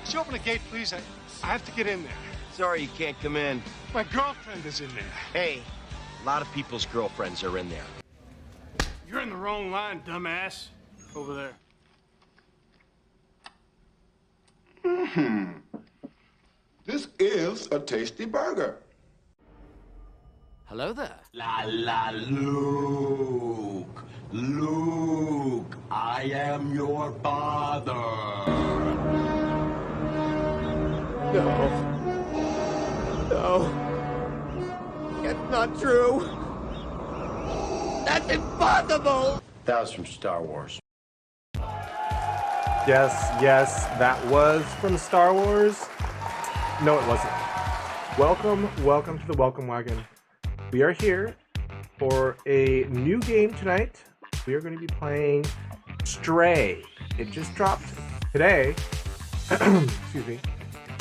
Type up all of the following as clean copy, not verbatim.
Could you open the gate, please? I have to get in there. Sorry you can't come in. My girlfriend is in there. Hey, a lot of people's girlfriends are in there. You're in the wrong line, dumbass. Over there. This is a tasty burger. Hello there. La la, Luke. Luke, I am your father. No. It's not true. That's impossible. That was from Star Wars. Yes, that was from Star Wars. No, it wasn't. Welcome to the Welcome Wagon. We are here for a new game tonight. We are going to be playing Stray. It just dropped today. Excuse me.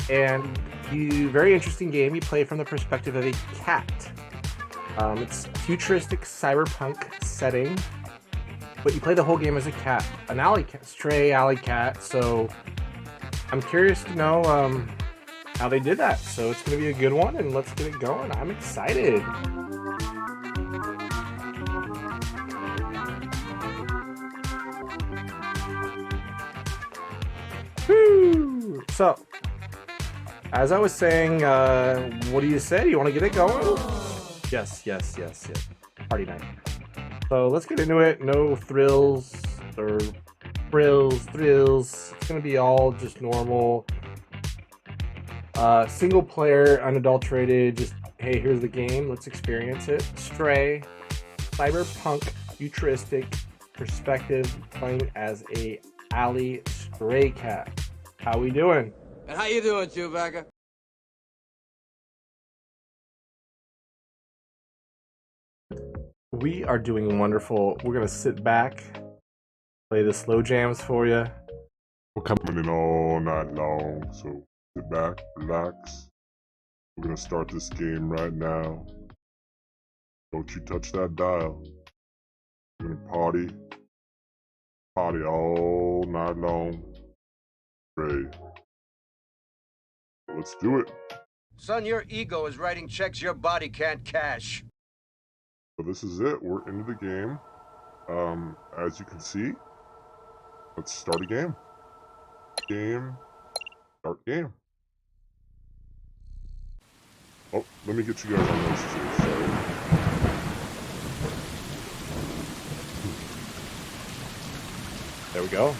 And the very interesting game. You play from the perspective of a cat. It's futuristic cyberpunk setting, but you play the whole game as a cat, an alley cat, stray alley cat. So I'm curious to know how they did that. So it's going to be a good one, and let's get it going. I'm excited. Woo! So, as I was saying, what do you say? You want to get it going? Yes. Party night. So let's get into it. No thrills or thrills. It's gonna be all just normal. Single player, unadulterated. Just, hey, here's the game. Let's experience it. Stray, cyberpunk, futuristic perspective, playing as a alley stray cat. How we doing? And how you doing, Chewbacca? We are doing wonderful. We're gonna sit back, play the slow jams for you. We're coming in all night long, so sit back, relax. We're gonna start this game right now. Don't you touch that dial. We're gonna party all night long. Great. Let's do it. Son, your ego is writing checks your body can't cash. So this is it. We're into the game. As you can see, let's start a game. Start game. Oh, let me get you guys on this too. Sorry. There we go.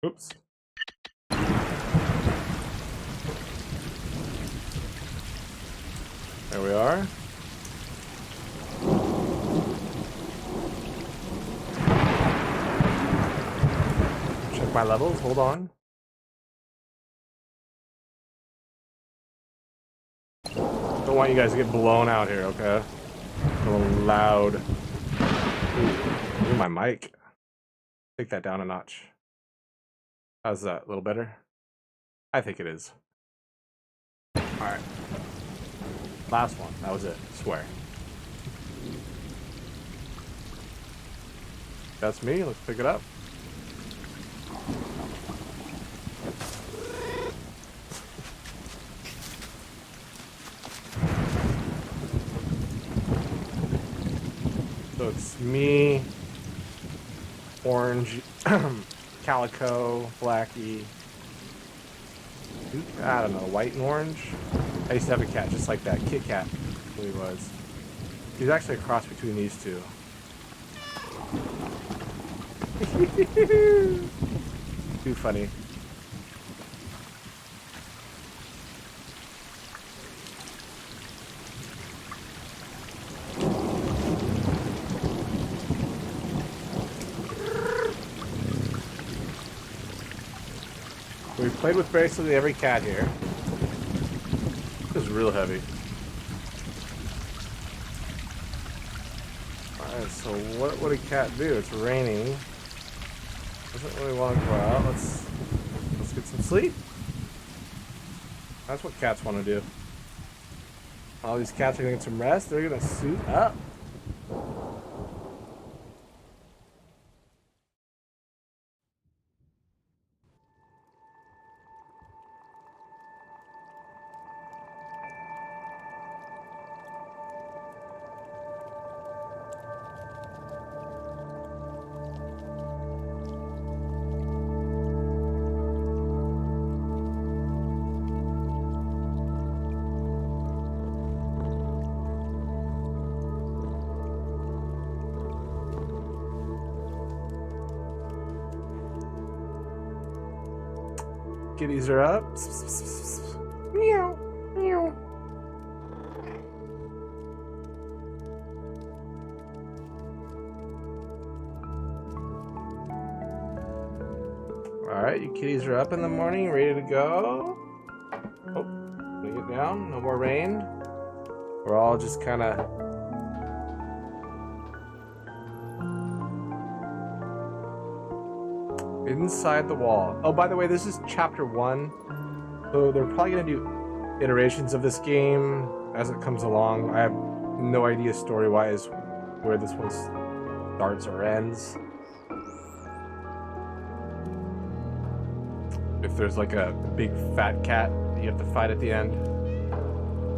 Oops. There we are. Check my levels, hold on. Don't want you guys to get blown out here, okay? A little loud. Ooh, my mic. Take that down a notch. How's that? A little better? I think it is. Alright. Last one. That was it. Swear. That's me. Let's pick it up. So it's me, Orange, Calico, Blackie, I don't know, white and orange. I used to have a cat just like that, Kit Kat, who he was. He's actually a cross between these two. Too funny. We've played with basically every cat here. This is real heavy. Alright, so what would a cat do? It's raining. Doesn't really want to go out. Let's Sleep. That's what cats want to do. All these cats are gonna get some rest. They're gonna suit up. Kitties are up. Meow, meow. Alright, you kitties are up in the morning, ready to go. Oh, bring it down. No more rain. We're all just kind of inside the wall. Oh, by the way, this is chapter 1. So they're probably going to do iterations of this game as it comes along. I have no idea story-wise where this one starts or ends. If there's like a big fat cat that you have to fight at the end,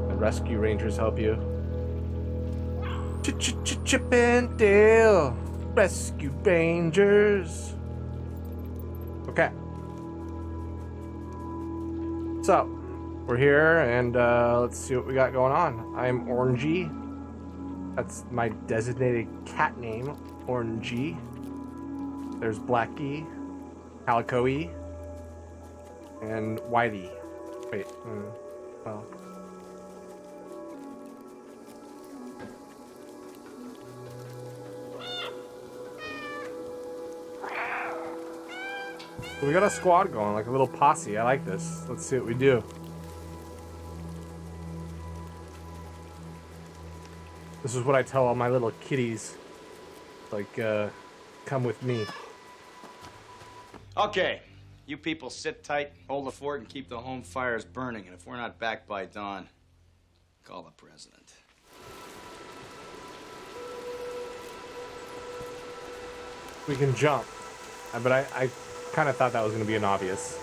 the rescue rangers help you. Chip and Dale, rescue rangers. Okay. So, we're here, and let's see what we got going on. I'm Orangey. That's my designated cat name, Orangey. There's Blackie, Calico-y, and Whitey. Wait, well. We got a squad going, like a little posse. I like this. Let's see what we do. This is what I tell all my little kitties. Like, come with me. Okay, you people sit tight, hold the fort, and keep the home fires burning. And if we're not back by dawn, call the president. We can jump. But I kind of thought that was going to be an obvious.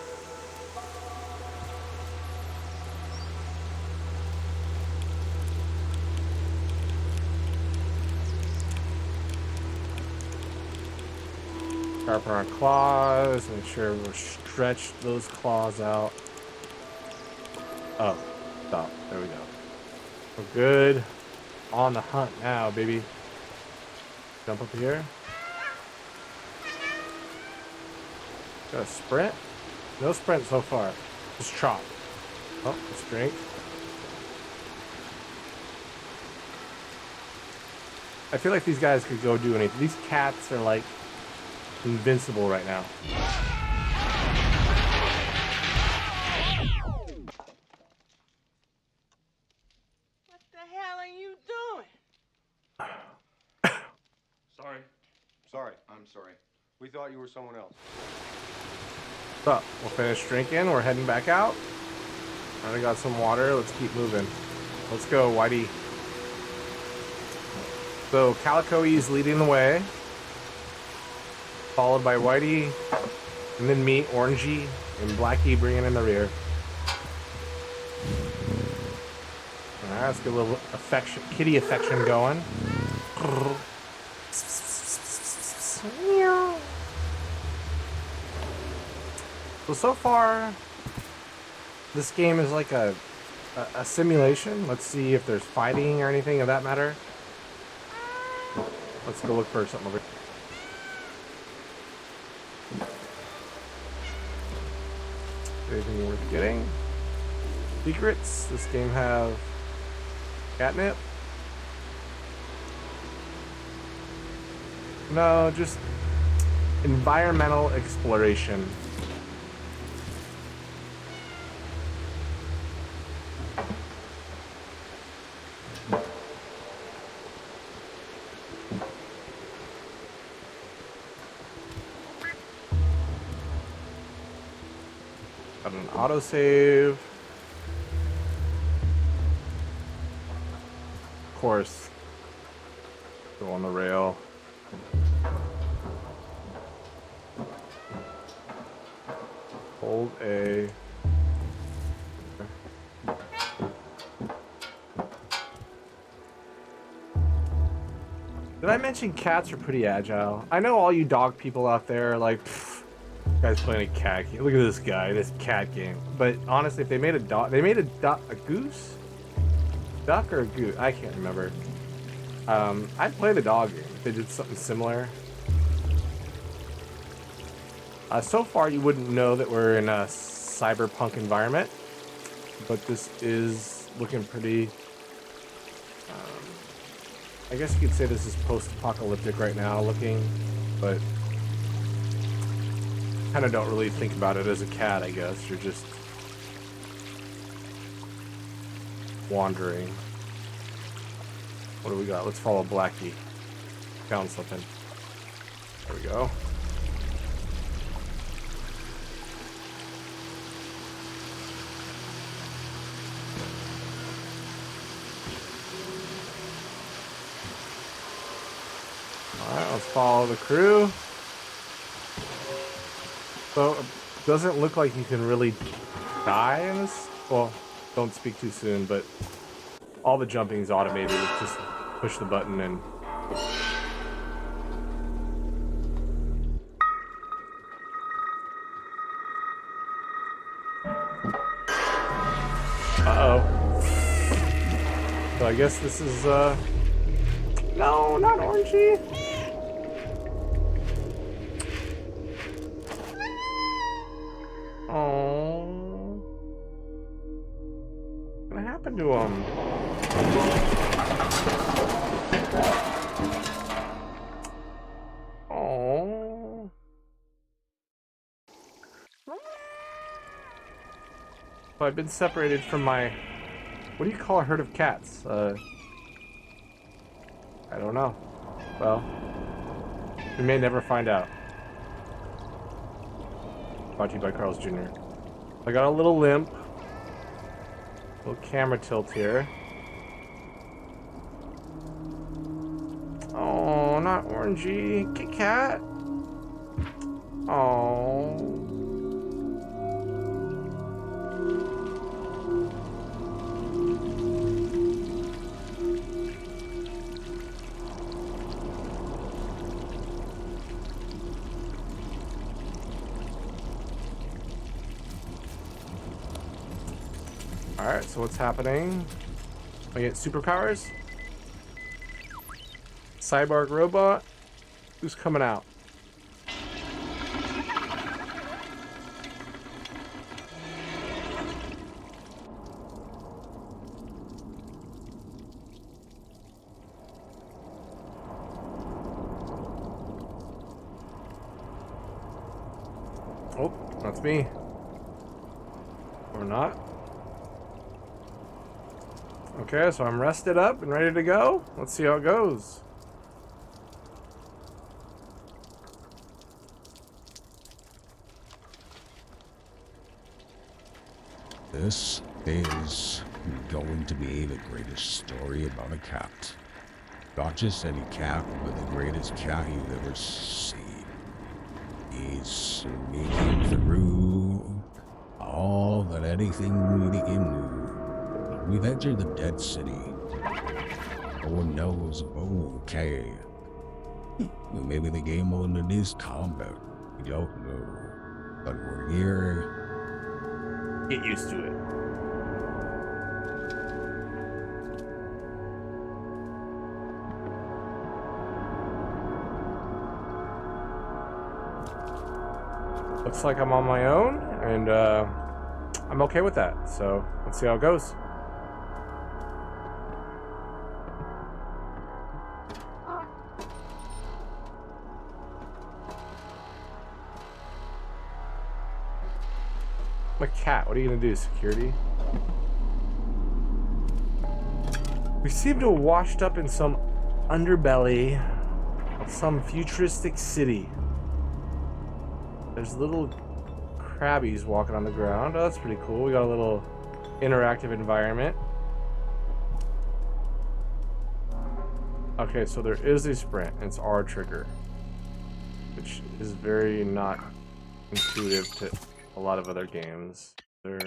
Sharpen our claws, make sure we're stretched those claws out. Oh, stop. There we go. We're good. On the hunt now, baby. Jump up here. Got a sprint? No sprint so far. Just trot. Oh, let's drink. I feel like these guys could go do anything. These cats are like invincible right now. What the hell are you doing? Sorry, I'm sorry. We thought you were someone else. So, we'll finish drinking. We're heading back out. Already got some water. Let's keep moving. Let's go, Whitey. So, Calico-y's leading the way. Followed by Whitey. And then me, Orangey, and Blackie bringing in the rear. Alright, let's get a little affection, kitty affection going. So far, this game is like a simulation. Let's see if there's fighting or anything of that matter. Let's go look for something over here. Anything worth getting? Secrets? This game have catnip? No, just environmental exploration. Autosave. Of course. Go on the rail. Hold A. Did I mention cats are pretty agile? I know all you dog people out there are like, guy's playing a cat game. Look at this guy, this cat game. But honestly, if they made a dog, they made a goose? Duck or a goose? I can't remember. I'd play the dog game if they did something similar. So far, you wouldn't know that we're in a cyberpunk environment, but this is looking pretty. I guess you could say this is post-apocalyptic right now looking, but kind of don't really think about it as a cat, I guess. You're just wandering. What do we got? Let's follow Blackie. Found something. There we go. Alright, let's follow the crew. So, it doesn't look like you can really die in this. Well, don't speak too soon, but all the jumping is automated. It's just push the button and... Uh-oh. So I guess this is, no, not orangey. Oh, what's gonna happen to him? Oh, so I've been separated from my, what do you call a herd of cats? I don't know. Well, we may never find out. Brought to you by Carl's Jr. I got a little limp. Little camera tilt here. Oh, not orangey. Kit Kat. Oh. Alright, so what's happening? I get superpowers? Cyborg robot? Who's coming out? Oh, that's me. Or not. Okay, so I'm rested up and ready to go. Let's see how it goes. This is going to be the greatest story about a cat. Not just any cat, but the greatest cat you've ever seen. He's making through all that anything we can do. We've entered the dead city. No one knows. Okay. Maybe the game mode is combat. We don't know. But we're here. Get used to it. Looks like I'm on my own, and I'm okay with that. So let's see how it goes. I'm a cat. What are you gonna do, security? We seem to have washed up in some underbelly of some futuristic city. There's little crabbies walking on the ground. Oh, that's pretty cool. We got a little interactive environment. Okay, so there is a sprint, and it's R trigger, which is very not intuitive to a lot of other games. They're...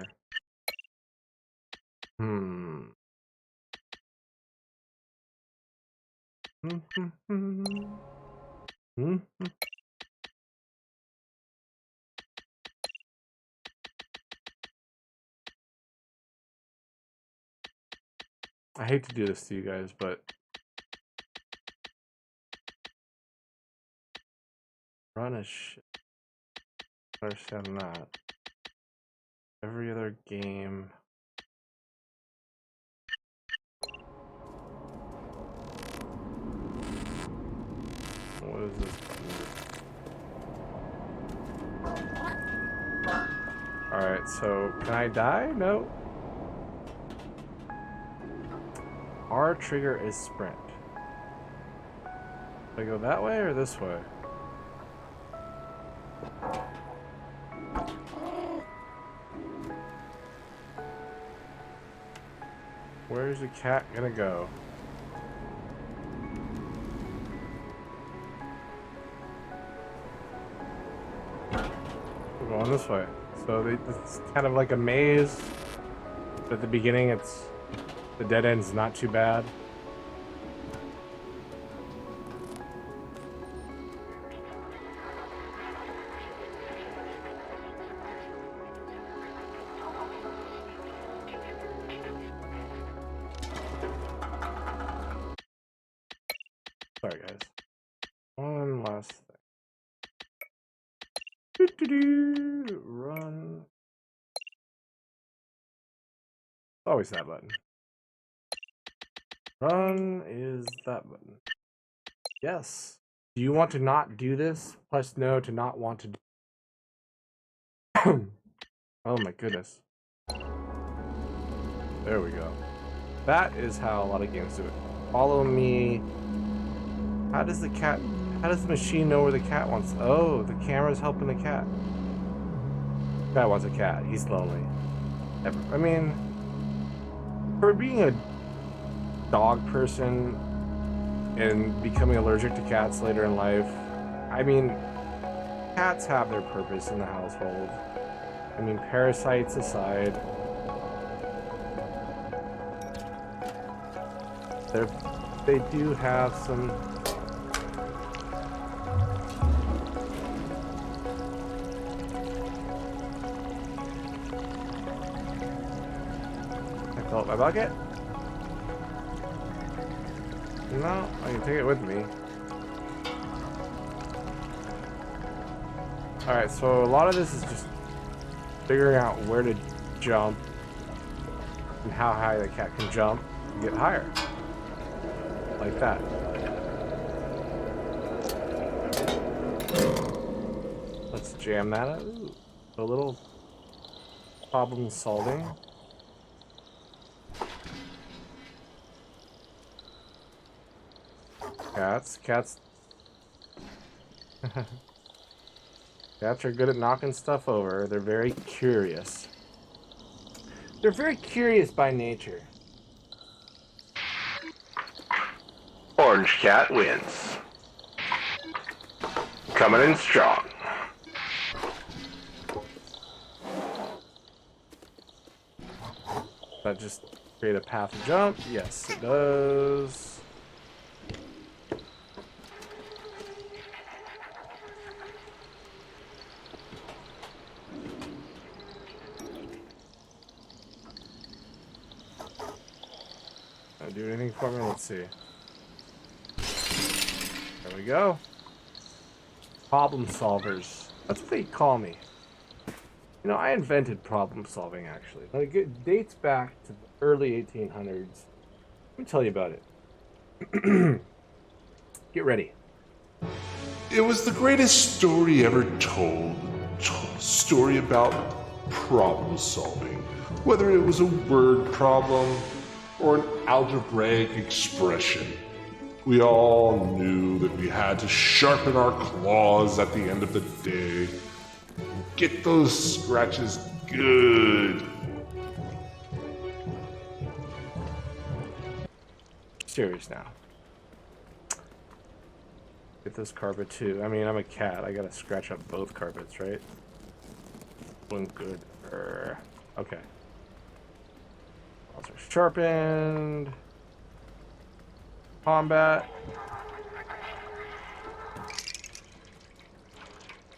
I hate to do this to you guys, but run a shit. I understand that. Every other game. What is this button? Alright, so can I die? No. R trigger is sprint. Do I go that way or this way? Where's the cat gonna go? We're going this way. So it's kind of like a maze. But at the beginning, it's the dead end's not too bad. Sorry, guys. One last thing. Run. Always that button. Run is that button. Yes. Do you want to not do this? Plus no to not want to do. Oh my goodness. There we go. That is how a lot of games do it. Follow me. How does the machine know where the cat wants? Oh, the camera's helping the cat. The guy wants a cat. He's lonely. I mean, for being a dog person and becoming allergic to cats later in life, I mean, cats have their purpose in the household. I mean, parasites aside, they do have some. I fill up my bucket. No, I can take it with me. Alright, so a lot of this is just figuring out where to jump and how high the cat can jump to get higher. Like that. Let's jam that out. Ooh, a little problem solving. Cats. Cats are good at knocking stuff over. They're very curious. They're very curious by nature. Orange Cat wins. Coming in strong. That just create a path to jump? Yes, it does. Do anything for me? Let's see. There we go. Problem solvers. That's what they call me. You know, I invented problem solving, actually. Like, it dates back to the early 1800s. Let me tell you about it. Get ready. It was the greatest story ever told. Story about problem solving. Whether it was a word problem or an algebraic expression. We all knew that we had to sharpen our claws at the end of the day Get those scratches good. Serious now. Get this carpet too. I mean, I'm a cat. I gotta scratch up both carpets, right? One good. Okay. Also sharpened. Combat.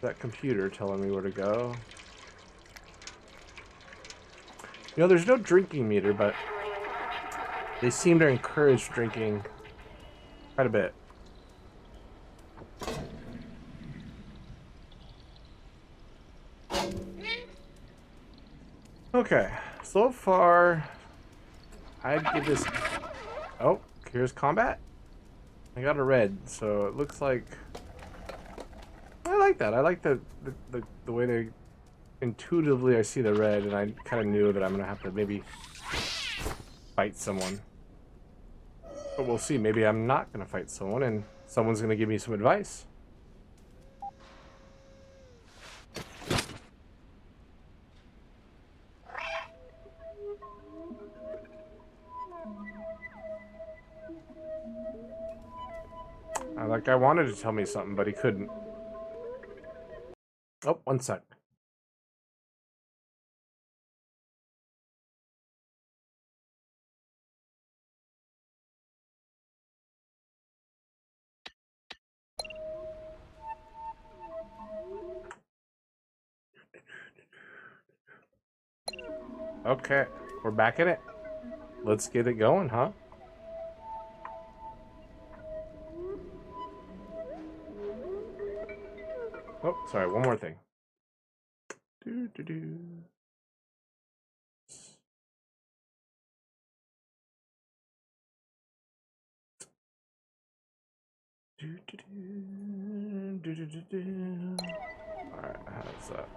That computer telling me where to go. You know, there's no drinking meter, but they seem to encourage drinking quite a bit. Okay, so far, I'd give this... Oh, here's combat. I got a red, so it looks like... I like that. I like the way they... Intuitively, I see the red, and I kind of knew that I'm going to have to maybe fight someone. But we'll see. Maybe I'm not going to fight someone, and someone's going to give me some advice. That guy wanted to tell me something, but he couldn't. Oh, one sec. Okay, we're back in it. Let's get it going, huh? Oh, sorry, one more thing. Alright, how's that?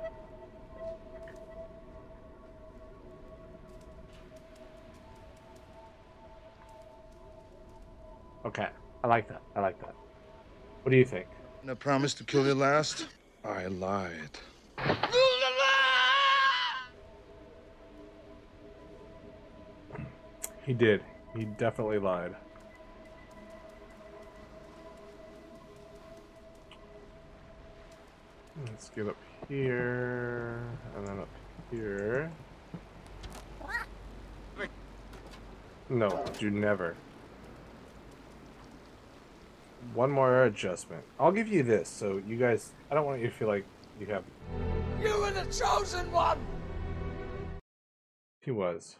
Okay, I like that. I like that. What do you think? And I promised to kill you last. I lied. He did. He definitely lied. Let's get up here, and then up here. No, do never. One more adjustment. I'll give you this, so you guys... I don't want you to feel like you have... You were the chosen one! He was.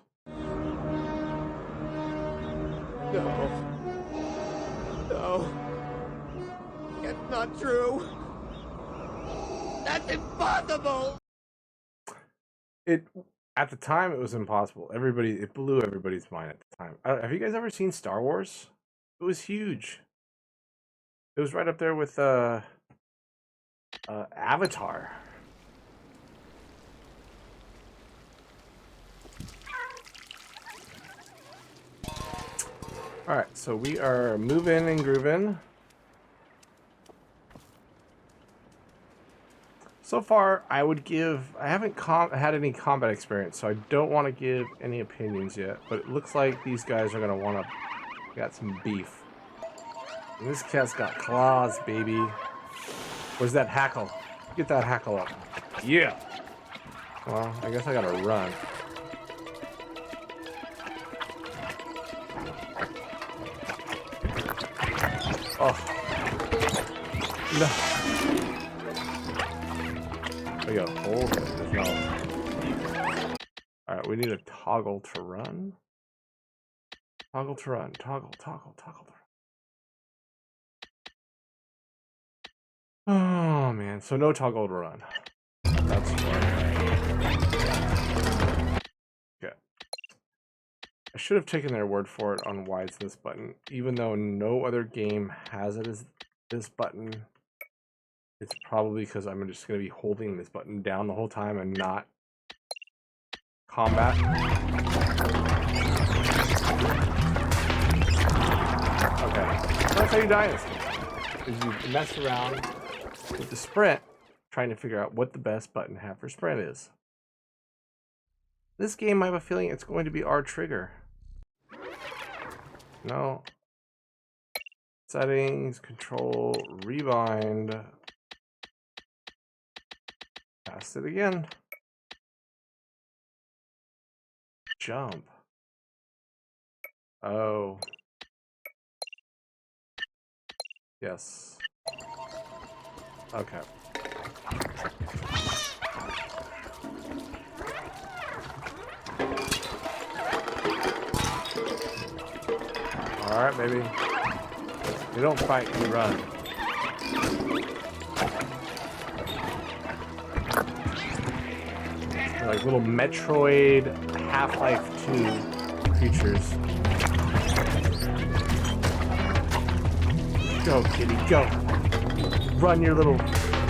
No. No. It's not true. That's impossible! It... At the time, it was impossible. It blew everybody's mind at the time. Have you guys ever seen Star Wars? It was huge. It was right up there with Avatar. Alright, so we are moving and grooving. So far, I would give... I haven't had any combat experience, so I don't want to give any opinions yet. But it looks like these guys are going to want to... Got some beef. And this cat's got claws, baby. Where's that hackle? Get that hackle up. Yeah! Well, I guess I gotta run. Oh. No. We gotta hold it. There's no... Alright, we need a toggle to run. Toggle to run. Toggle to run. Oh man, so no toggle to run. That's okay. I should have taken their word for it on why it's this button, even though no other game has it as this button. It's probably because I'm just going to be holding this button down the whole time and not combat. Okay, that's how you die in this game. Is you mess around with the sprint trying to figure out what the best button to have for sprint is. This game, I have a feeling it's going to be R trigger. No. Settings, control, rewind. Pass it again. Jump. Oh. Yes. Okay. Alright, baby. You don't fight, you run. They're like little Metroid Half-Life 2 creatures. Go, kitty, go. Run your little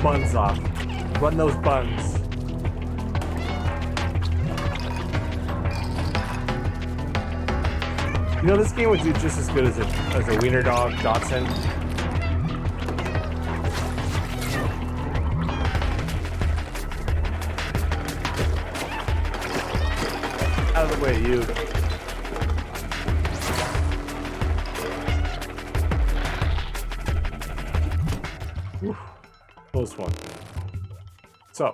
buns off. Run those buns. You know, this game would do just as good as a wiener dog, Dachshund. Out of the way, you. Whew. Close one. So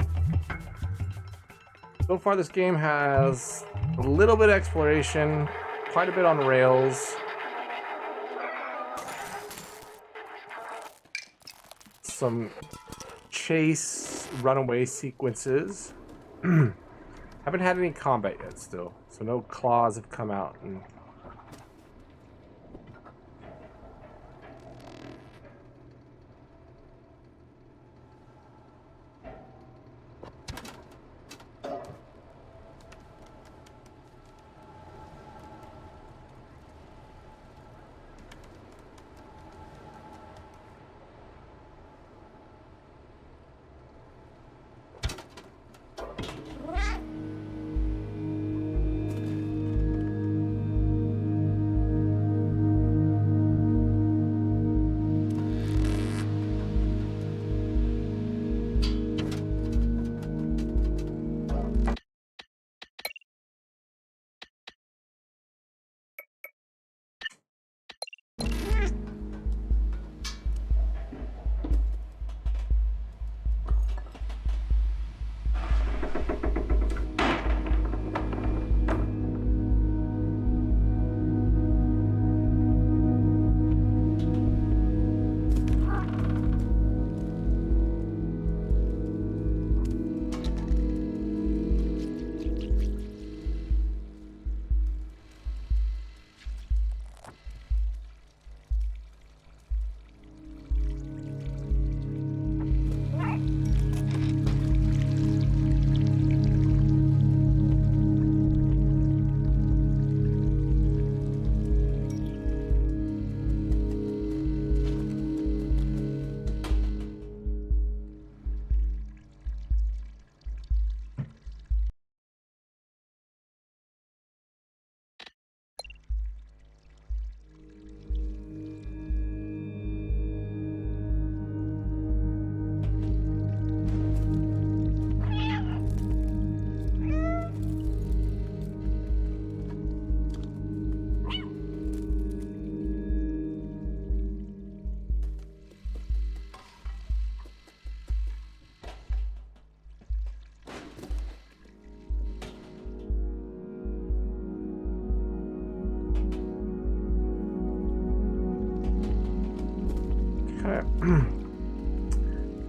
far this game has a little bit of exploration, quite a bit on rails. Some chase, runaway sequences. Haven't had any combat yet still, so no claws have come out. And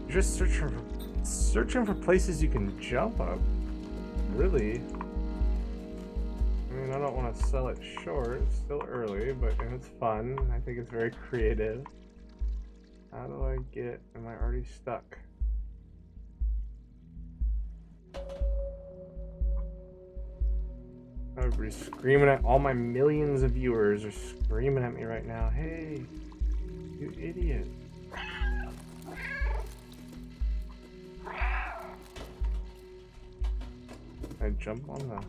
just searching for places you can jump up. Really? I mean, I don't want to sell it short. It's still early, but it's fun. I think it's very creative. How do I get... Am I already stuck? Everybody's screaming at... All my millions of viewers are screaming at me right now. Hey, you idiot. I jump on the...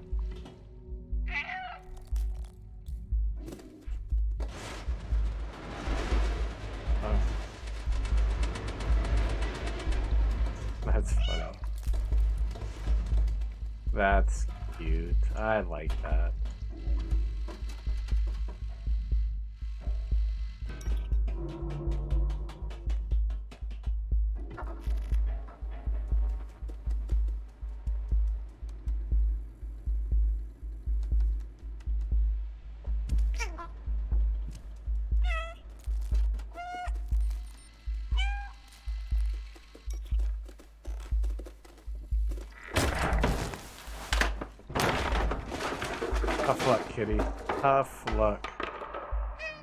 Oh. That's cute. I like that. Tough luck, kitty. Tough luck.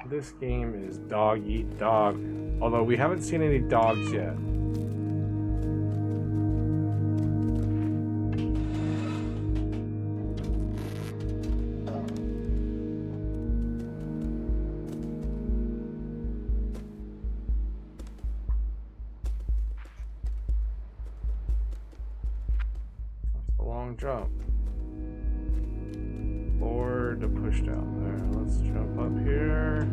This game is dog eat dog. Although we haven't seen any dogs yet. That's a long jump. Or to push down there. Let's jump up here.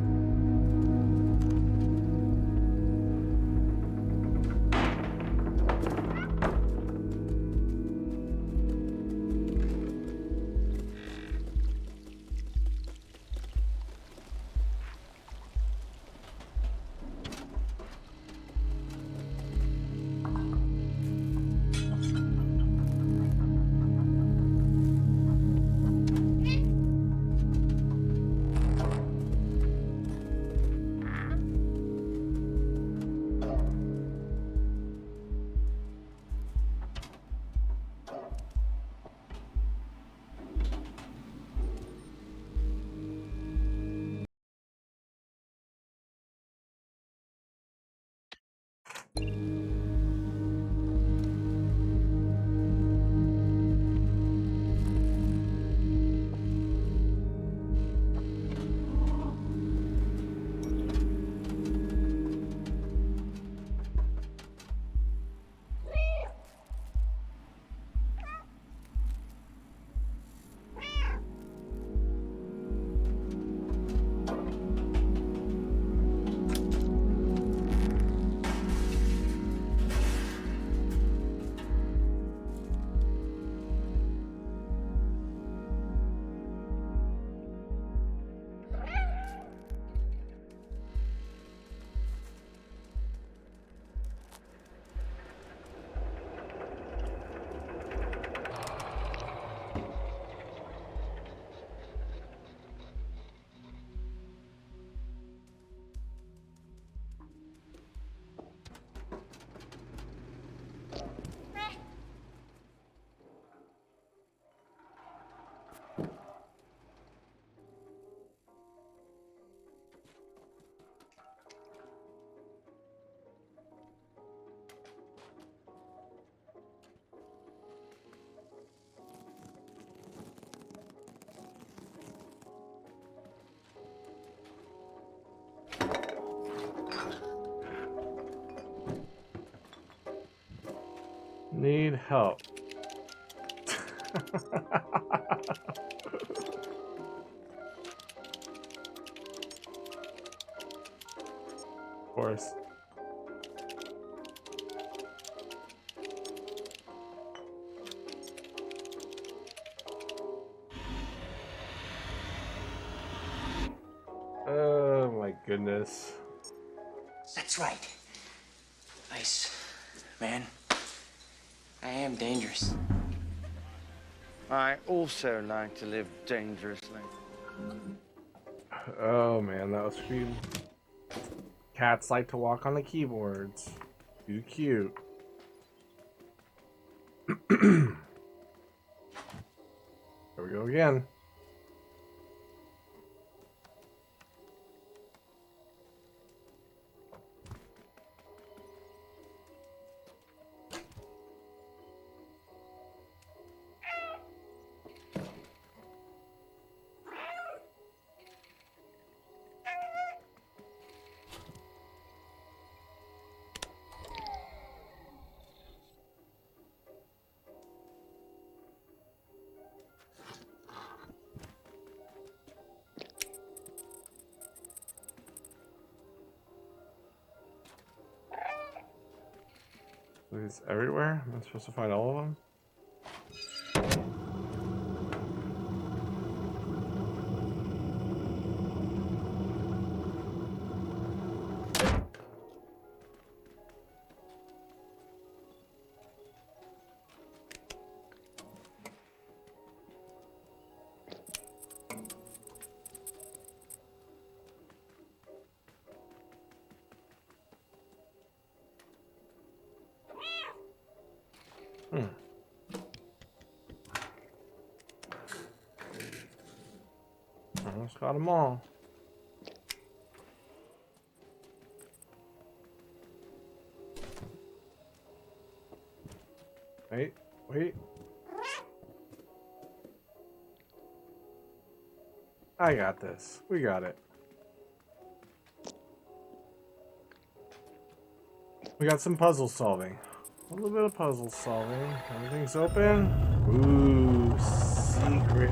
Need help. Of course. Oh my goodness. That's right. Ice, man. I am dangerous. I also like to live dangerously. Oh man, that was cute. Cats like to walk on the keyboards. Too cute. There we go again. These everywhere? Am I supposed to find all of them? Almost got them all. Wait. I got this. We got it. We got some puzzle solving. A little bit of puzzle solving. Everything's open. Ooh, secret.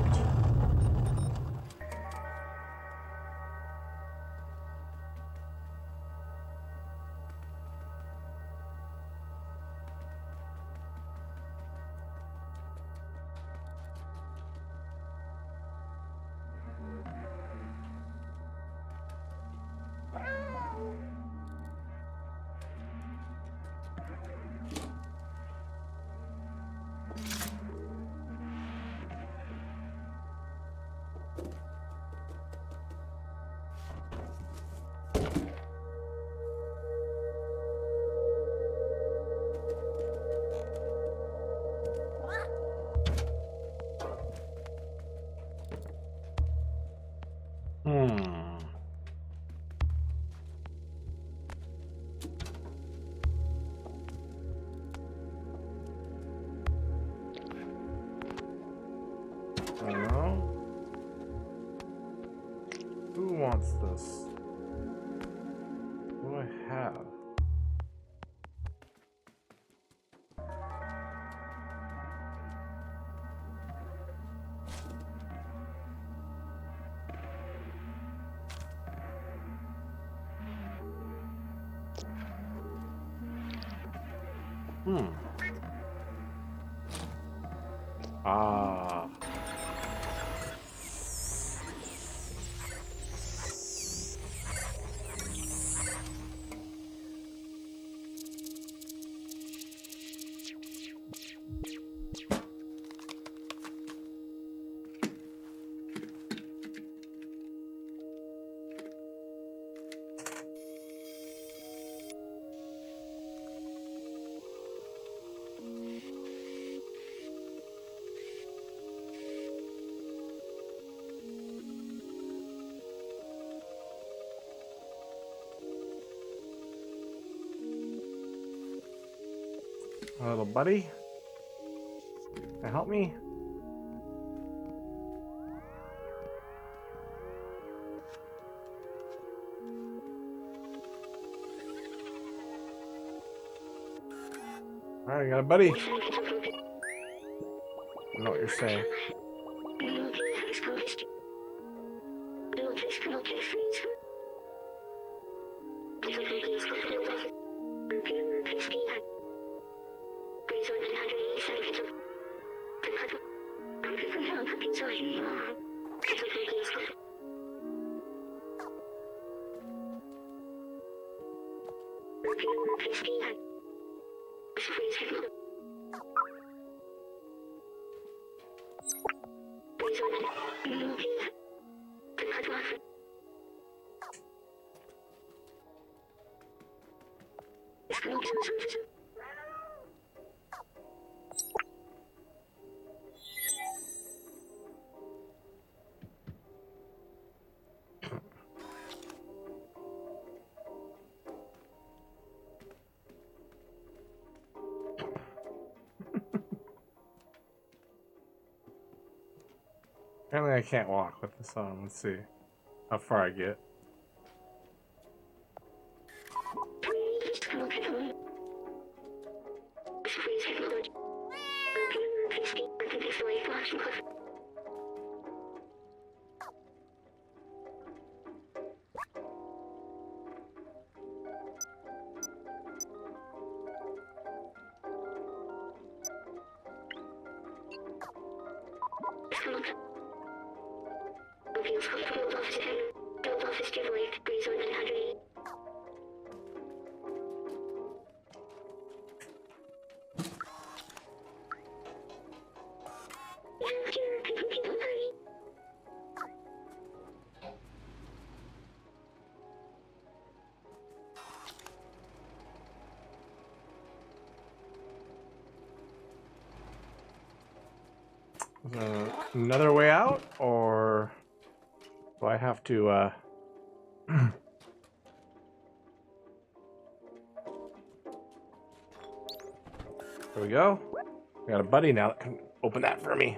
I don't know. Who wants this? What do I have? Ah. Little buddy, can you help me? All right, I got a buddy. I know what you're saying. Apparently I can't walk with this on. Let's see how far I get. Another way out, or do I have to, There we go. I got a buddy now that can open that for me.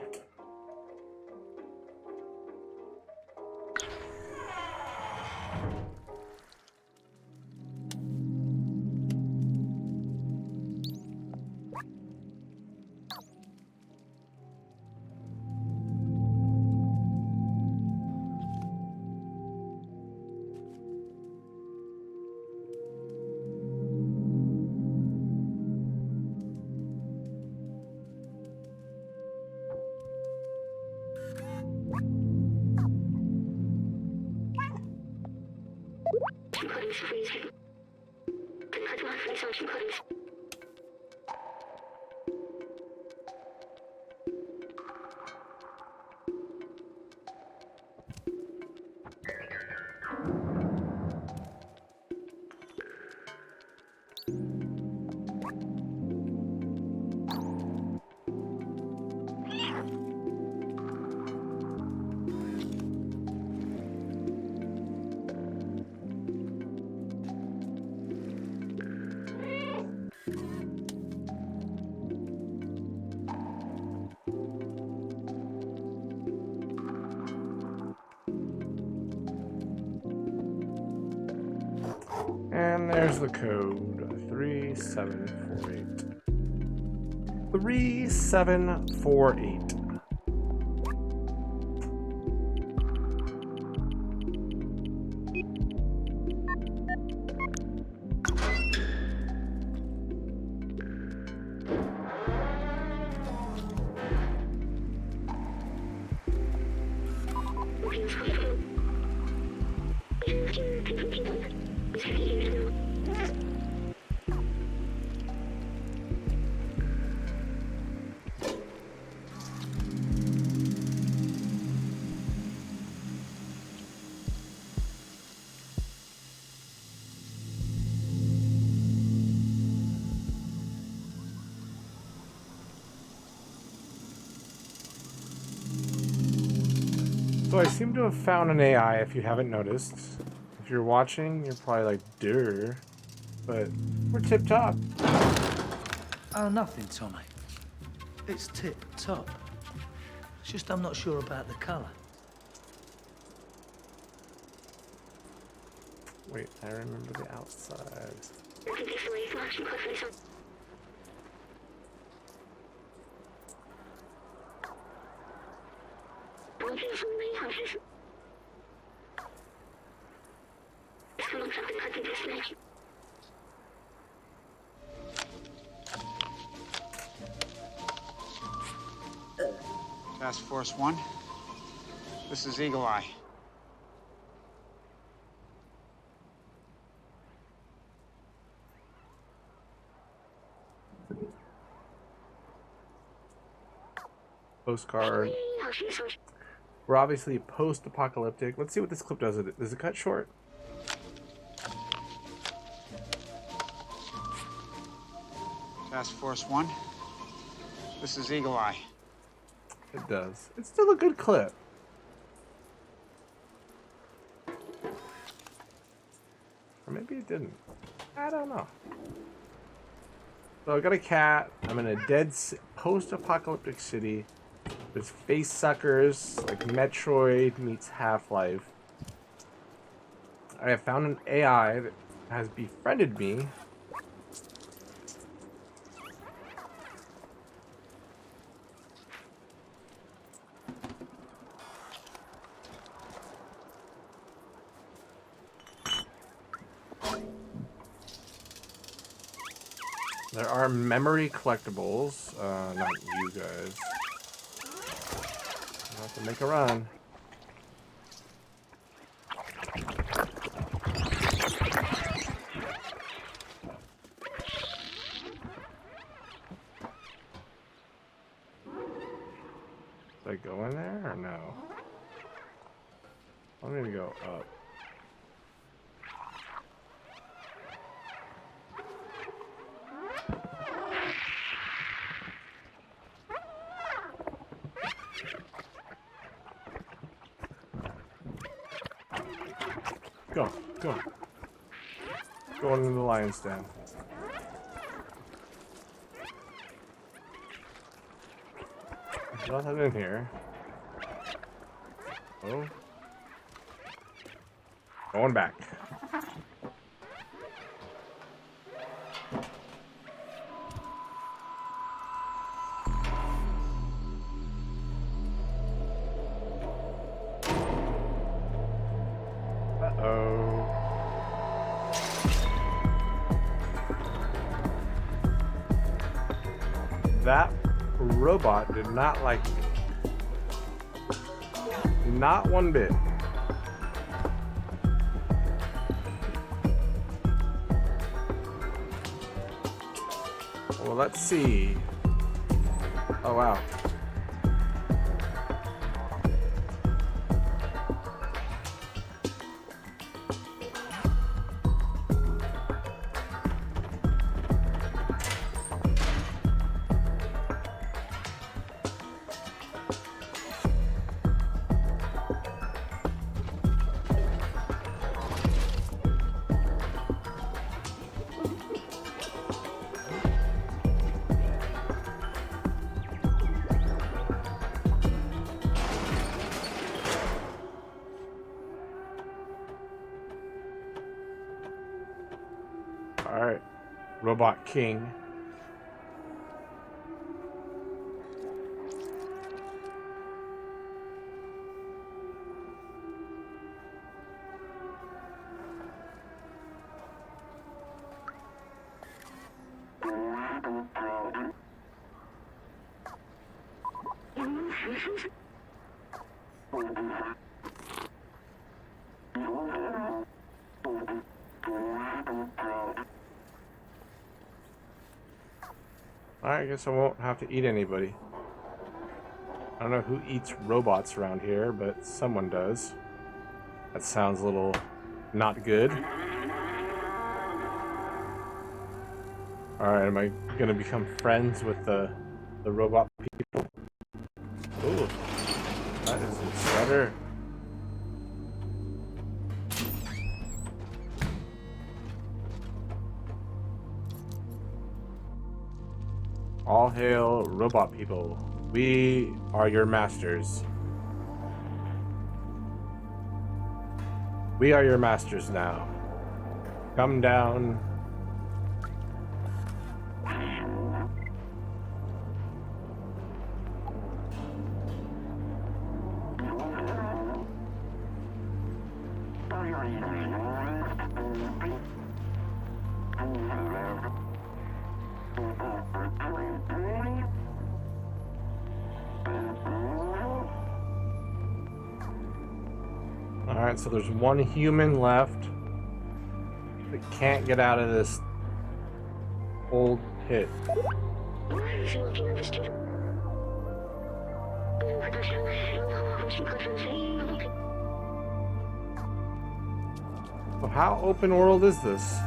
And there's the code. 3748. 3748. So I seem to have found an AI, if you haven't noticed. If you're watching, you're probably like, duh. But we're tip-top. Oh, nothing, Tommy. It's tip-top. It's just I'm not sure about the colour. Wait, I remember the outside. Task Force 1, this is Eagle Eye. Postcard. We're obviously post-apocalyptic. Let's see what this clip does. Does it cut short? Task Force 1, this is Eagle Eye. It does. It's still a good clip. Or maybe it didn't. I don't know. So I got a cat. I'm in a dead post-apocalyptic city. There's face suckers, like Metroid meets Half-Life. I have found an AI that has befriended me. There are memory collectibles. Not you guys. I'll have to make a run. Did I go in there or no? I'm gonna go up. Go. Go. Going into the lion's den. There's nothing in here. Oh. Going back. Uh-oh. That robot did not like me. Not one bit. Well, let's see. Oh, wow. Alright. Robot King. Alright, I guess I won't have to eat anybody. I don't know who eats robots around here, but someone does. That sounds a little not good. Alright, am I gonna become friends with the robot people? Ooh, that is a sweater. All hail, robot people. We are your masters. We are your masters now. Come down. Alright, so there's one human left that can't get out of this old pit. So how open world is this?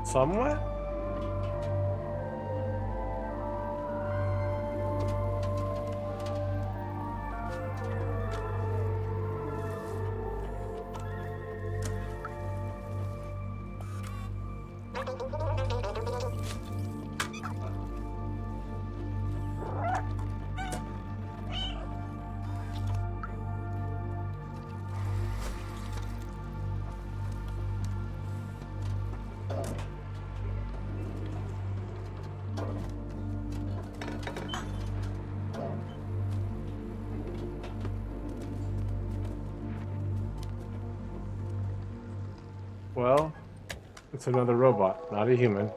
Somewhat? Well, it's another robot, not a human.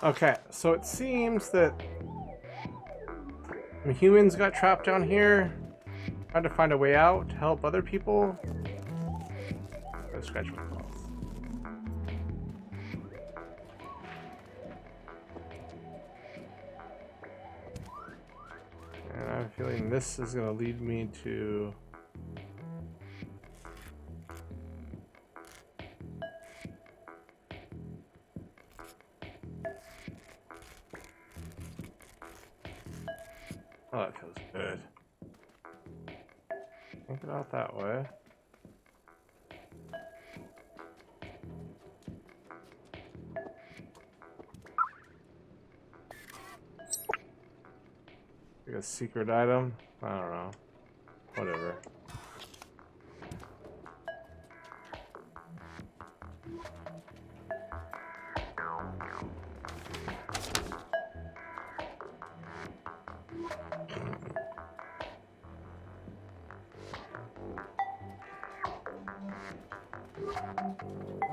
Okay, so it seems that humans got trapped down here, tried to find a way out to help other people. Let's scratch my claws. And I'm feeling this is going to lead me to... Oh, that feels good. Think it out that way. Like a secret item? I don't know. Whatever.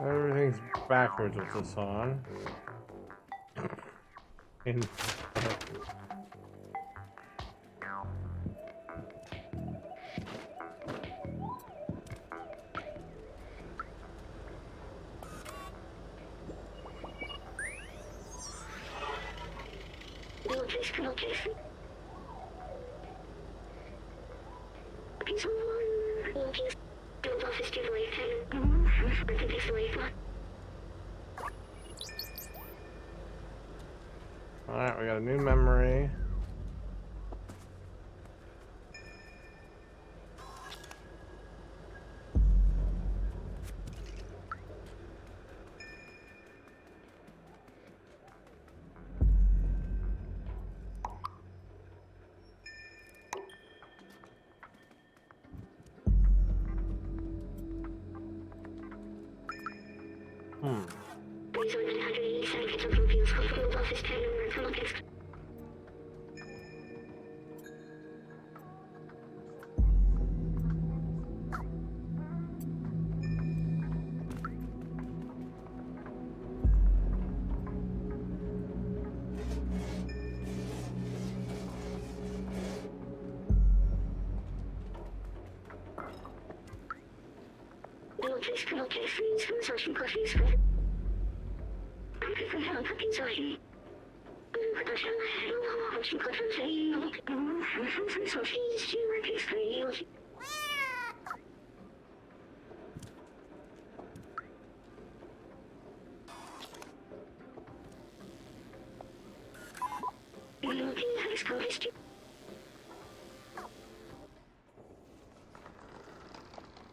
Everything's backwards with this on. Alright, we got a new memory.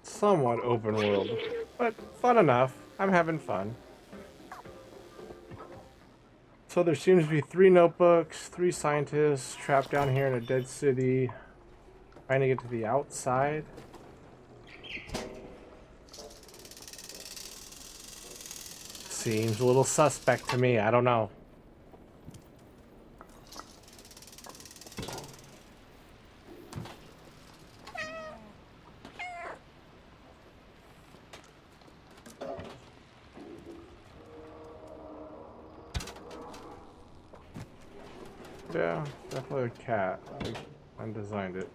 Somewhat open world, but fun enough. I'm having fun. So there seems to be 3 notebooks, 3 scientists trapped down here in a dead city, trying to get to the outside. Seems a little suspect to me. I don't know. Yeah, definitely a cat. I designed it.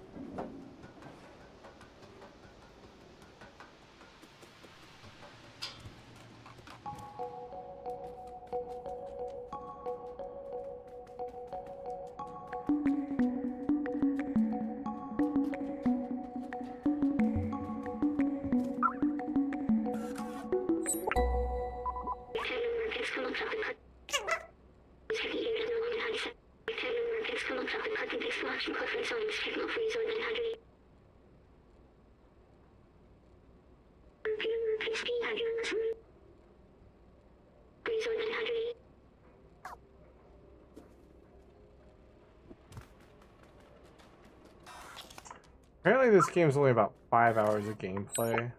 Apparently this game's only about 5 hours of gameplay.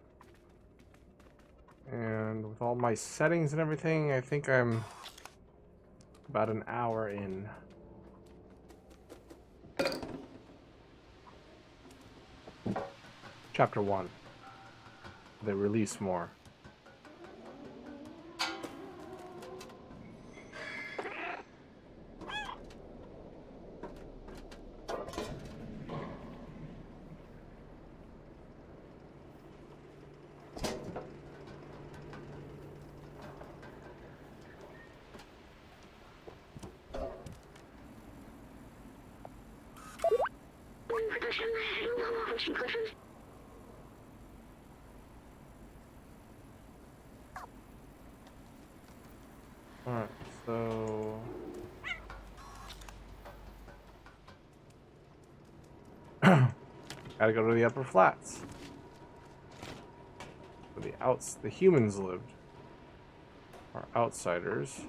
And with all my settings and everything, I think I'm about an hour in. Chapter 1. They release more. Alright, so... gotta go to the upper flats. Where the humans lived. Are outsiders.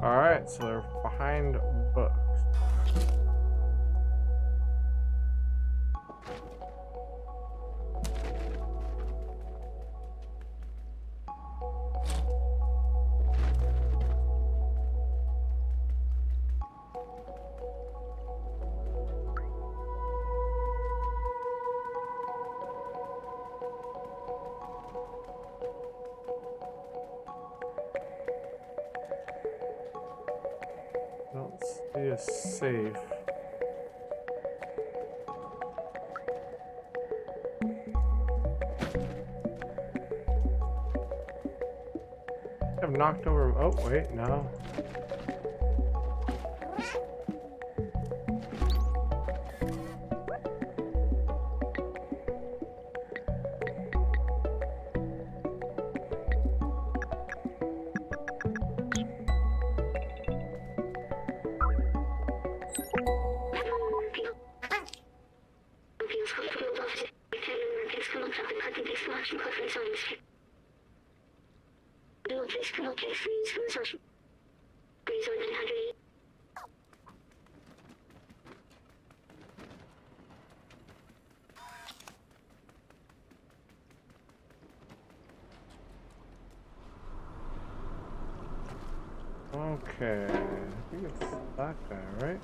Alright, so they're behind books. this safe. I've knocked over. Oh, wait, no. Okay, I think it's that guy, right?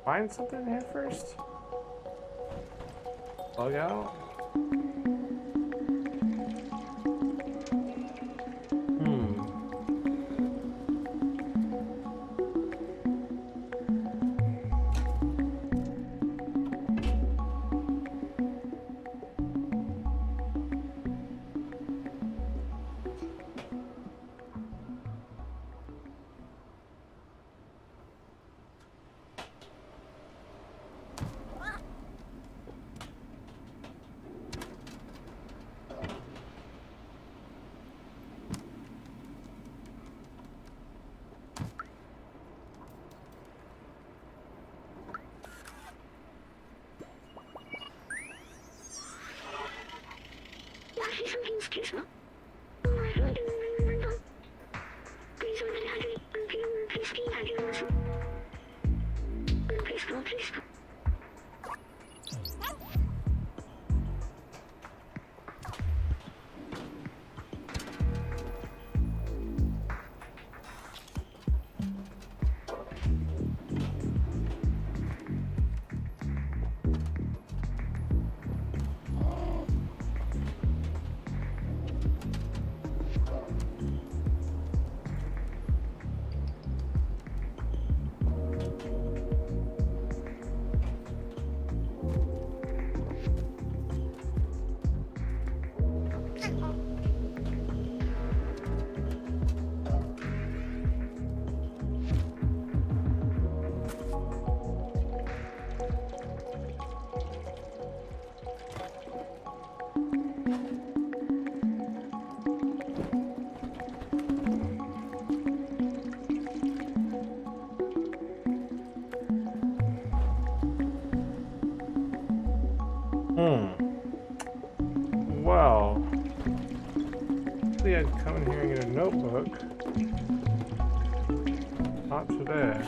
Find something here first? Plug out? Well, see, I'd come in here and get a notebook. Not today.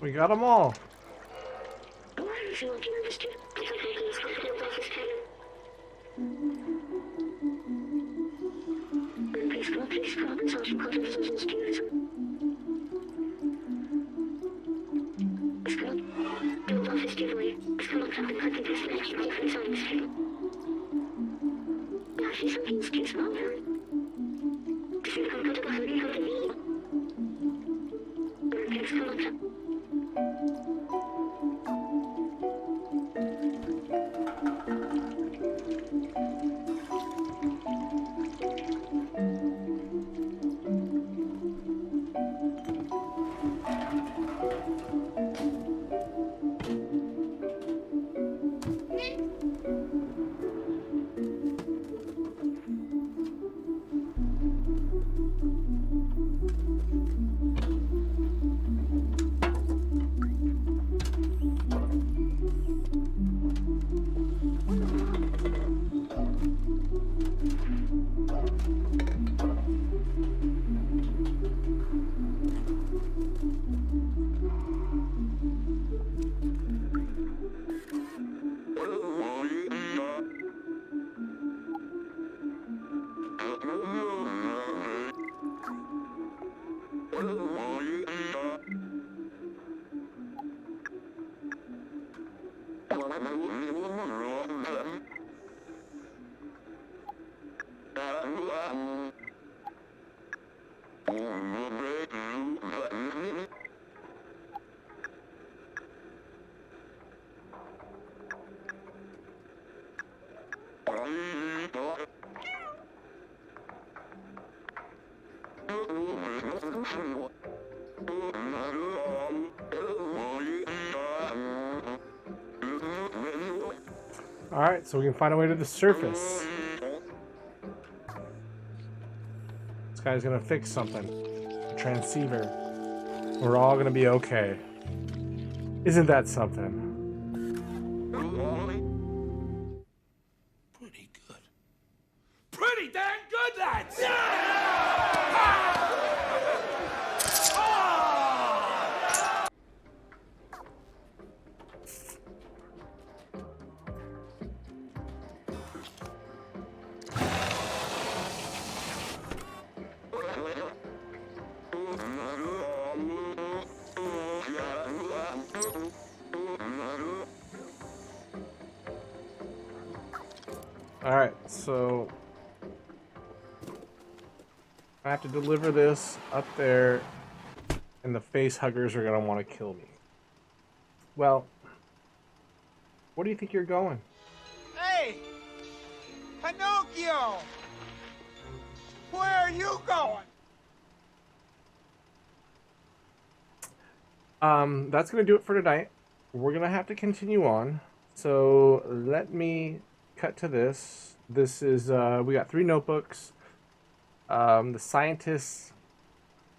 We got them all. Alright, so we can find a way to the surface. This guy's gonna fix something. A transceiver. We're all gonna be okay. Isn't that something? Pretty good. Pretty damn good, lads! Alright, so I have to deliver this up there, and the face huggers are gonna want to kill me. Well, where do you think you're going? Hey! Pinocchio! Where are you going? That's gonna do it for tonight. We're gonna have to continue on. So let me cut to this. This is we got 3 notebooks. The scientists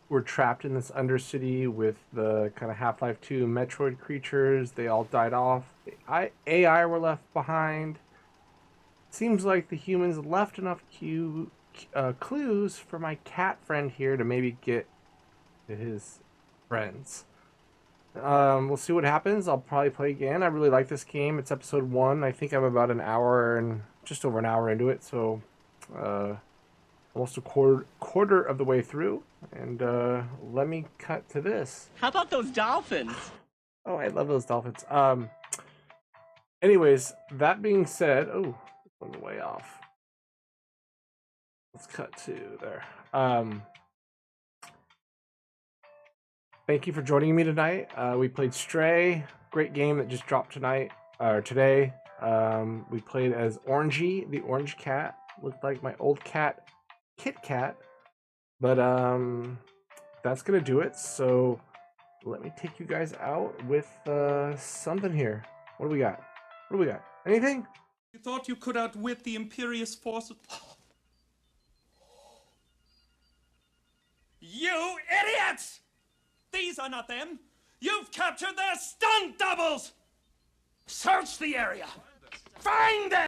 were trapped in this undercity with the kind of Half-Life 2 Metroid creatures. They all died off. AI were left behind. Seems like the humans left enough clues for my cat friend here to maybe get to his friends. We'll see what happens. I'll probably play again. I really like this game. It's episode 1. I think I'm about an hour and just over an hour into it, so almost a quarter of the way through. And let me cut to this. How about those dolphins? Oh, I love those dolphins. Anyways, that being said, oh, on the way off. Let's cut to there. Thank you for joining me tonight. We played Stray, great game that just dropped tonight or today. We played as Orangey, the orange cat. Looked like my old cat, Kit Kat. But that's gonna do it. So let me take you guys out with something here. What do we got? What do we got? Anything? You thought you could outwit the Imperious forces? You idiots! These are not them! You've captured their stunt doubles! Search the area! Find them!